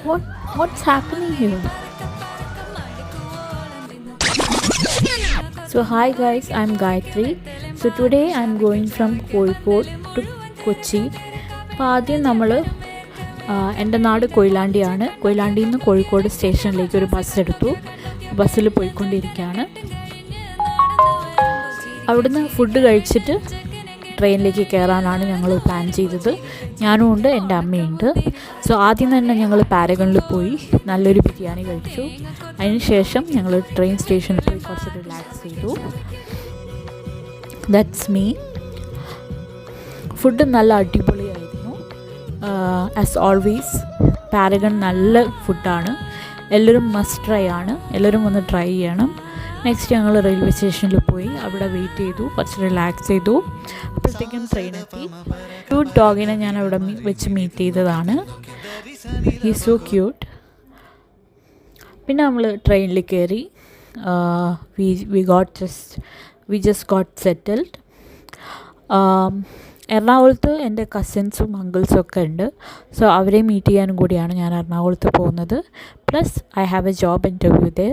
What what's happening here? So hi guys, I'm Gayatri. So today I'm going from Kozhikode to Kochi. അപ്പോൾ ആദ്യം നമ്മൾ എൻ്റെ നാട് കൊയിലാണ്ടിയാണ്. കൊയിലാണ്ടിയിൽ നിന്ന് കോഴിക്കോട് സ്റ്റേഷനിലേക്ക് ഒരു ബസ് എടുത്തു. ബസ്സിൽ പോയിക്കൊണ്ടിരിക്കുകയാണ്. അവിടുന്ന് ഫുഡ് കഴിച്ചിട്ട് ട്രെയിനിലേക്ക് കയറാനാണ് ഞങ്ങൾ പ്ലാൻ ചെയ്തത്. ഞാനും ഉണ്ട്, എൻ്റെ അമ്മയുണ്ട്. സോ ആദ്യം തന്നെ ഞങ്ങൾ പാരഗണിൽ പോയി നല്ലൊരു ബിരിയാണി കഴിച്ചു. അതിന് ശേഷം ഞങ്ങൾ ട്രെയിൻ സ്റ്റേഷനിൽ പോയി കുറച്ച് റിലാക്സ് ചെയ്തു. That's me. ഫുഡ് നല്ല അടിപൊളിയായിരുന്നു. ആസ് ഓൾവേസ് പാരഗൺ നല്ല ഫുഡാണ്. എല്ലാവരും മസ്റ്റ് ട്രൈ ആണ്. എല്ലാവരും ഒന്ന് ട്രൈ ചെയ്യണം. നെക്സ്റ്റ് ഞങ്ങൾ റെയിൽവേ സ്റ്റേഷനിൽ പോയി അവിടെ വെയിറ്റ് ചെയ്തു, കുറച്ച് റിലാക്സ് ചെയ്തു. അപ്പോഴത്തേക്കും ട്രെയിൻ എത്തി. ക്യൂട്ട് ഡോഗിനെ ഞാൻ അവിടെ വെച്ച് മീറ്റ് ചെയ്തതാണ്. He so cute. പിന്നെ നമ്മൾ ട്രെയിനിൽ കയറി. We just got settled. എറണാകുളത്ത് എൻ്റെ കസിൻസും അങ്കിൾസും ഒക്കെ ഉണ്ട്. സോ അവരെ മീറ്റ് ചെയ്യാനും കൂടിയാണ് ഞാൻ എറണാകുളത്ത് പോകുന്നത്. Plus I have A job interview they.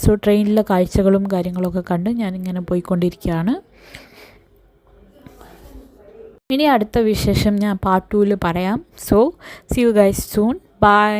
So ട്രെയിനിലെ കാഴ്ചകളും കാര്യങ്ങളൊക്കെ കണ്ട് ഞാനിങ്ങനെ പോയിക്കൊണ്ടിരിക്കുകയാണ്. ഇനി അടുത്ത വിശേഷം ഞാൻ പാർട്ട് 2 പറയാം. So see you guys soon. By.